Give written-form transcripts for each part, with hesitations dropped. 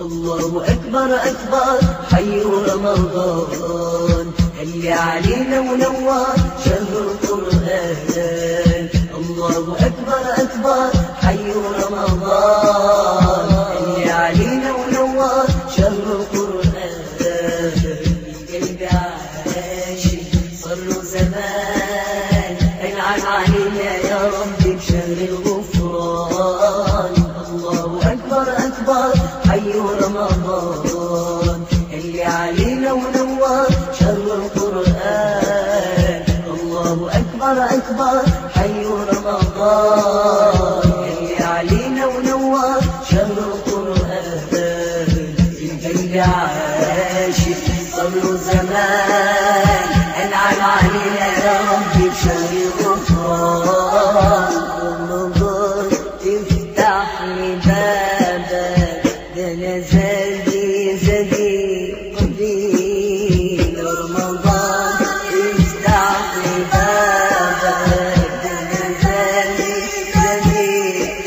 الله أكبر أكبر حي رمضان اللي علينا ونور شهر القرآن. الله أكبر أكبر حي رمضان اللي علينا ونور شهر القرآن. القلب عاشق صار زمان انعم علينا يا رب بشهر الغفران. الله أكبر أكبر حي رمضان اللي علينا ونور شهر القرآن. الله أكبر أكبر حي رمضان اللي علينا ونور شهر القرآن. القلب عاشق صار زمان انعم علينا يا رب بشهر الغفران. رمضان تفتح لي بابك ده انا زادي قليل. رمضان تفتح لي بابك ده انا زادي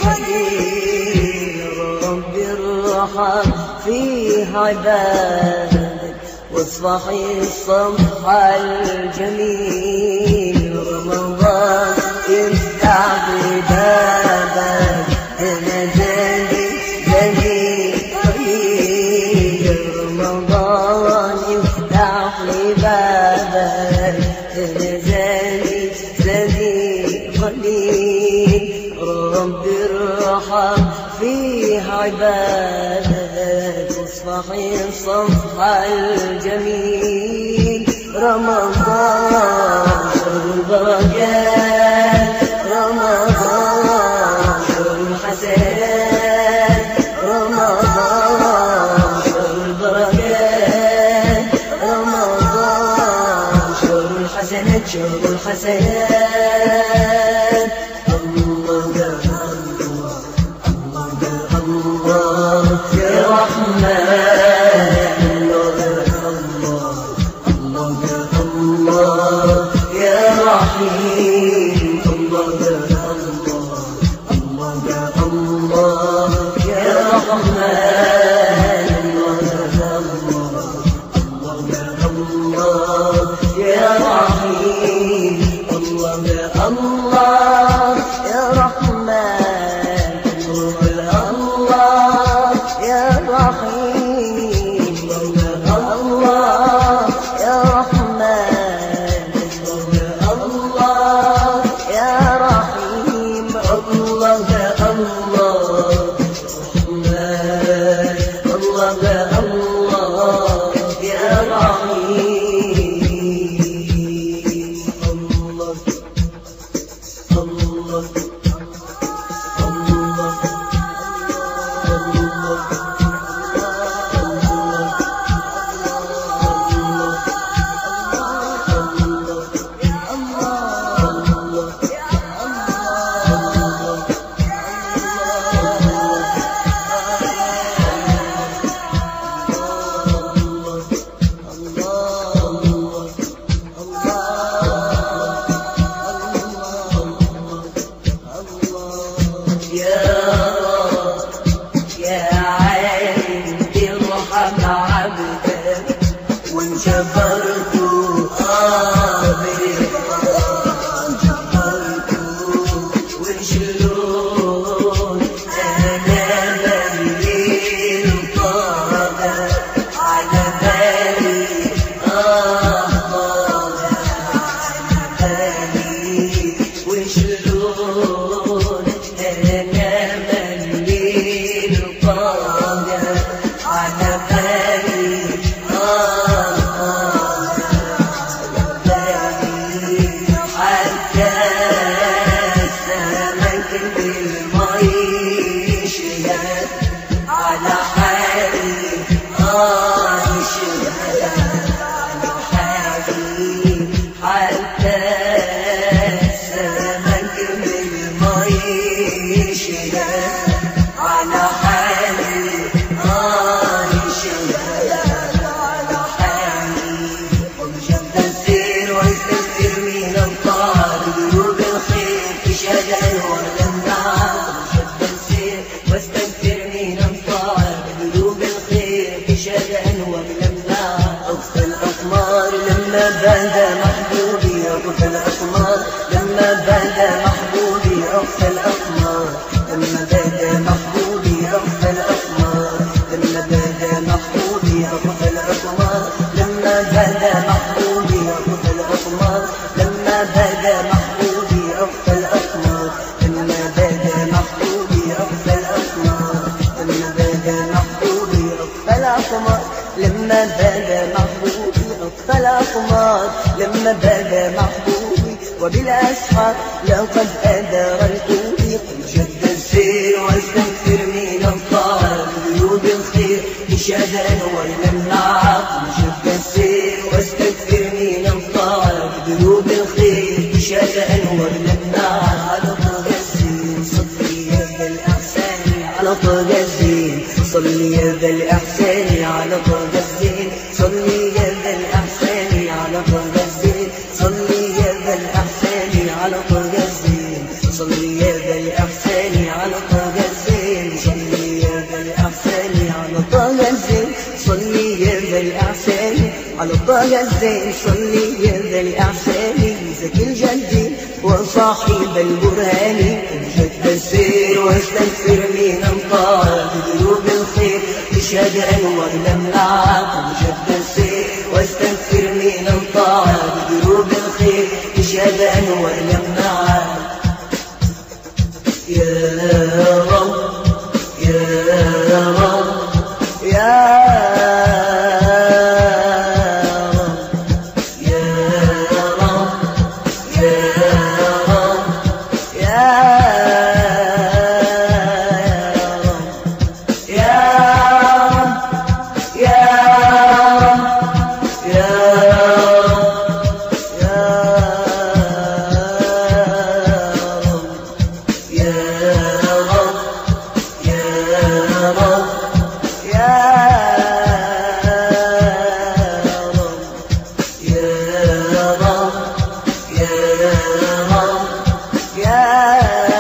قليل. رب ارحم في عبادك واصفحي الصفح الجميل. رمضان يفتح لي بابك انا زادي قليل. رمضان يفتح لي بابك انا زادي قليل. رب ارحم في عبادك واصفحي الصفح الجميل. رمضان شهر البركات، رمضان شهر الحسنات، رمضان شهر البركات، رمضان شهر الحسنات شهر الحسنات. الله يا الله يا رحمن، الله يا رحيم. الله يا الله يا رحمن. الله يا الله يا رحيم. الله يا الله يا رحمن. الله يا رحيم. الله يا رحمن. الله يا رحيم. الله يا الله رحمن. الله يا الله يا رحيم. الله الله جبرت جبرت وشلون انا مليل طابع على بالي على بالي وشلون انا مليل طابع على بالي على حالي شهد على حالي حتى السمك بالمي شهد على حالي شهد على حالي. واستغفر واستغفر من الله قلوب الخير تشهد الورد النار. واستغفر من الله قلوب الخير بدا محبوبي أخفى الأقمار، لما بدا محبوبي أخفى الأقمار، لما بدا محبوبي أخفى الأقمار، لما بدا محبوبي أخفى الأقمار، لما بدا محبوبي أخفى الأقمار، لما بدا محبوبي أخفى الأقمار، لما بدا محبوبي أخفى الأقمار، لما بدا محبوبي أخفى الأقمار، لما بدا محبوبي وبالأسحار لقد أدركني قد جد السير واستكثر من الطاعة بذنوب الخير إشاد أنور لمعة قد جد السير واستكثر من الطاعة بذنوب الخير إشاد أنور لمعة على طه الزين صلي يا ذا الإحسان على طه الزين صلي يا ذا الإحسان على طه الزين صلي يا ذا الإحسان على طه الزين صلي يا ذا الإحسان على طه الزين صلي يا ذا الإحسان على طه الزين صلي يا ذا الإحسان على طه الزين صلي يا ذا الإحسان على طه الزين صلي يا ذا الإحسان زكي الجد وصاحب البرهان جد السير واستكثر من الطاعة بذنوب الخير اشهد أنور لمعة جد السير واستكثر من الطاعة بذنوب الخير اشهد أنور لمعة يا رب يا رب يا يا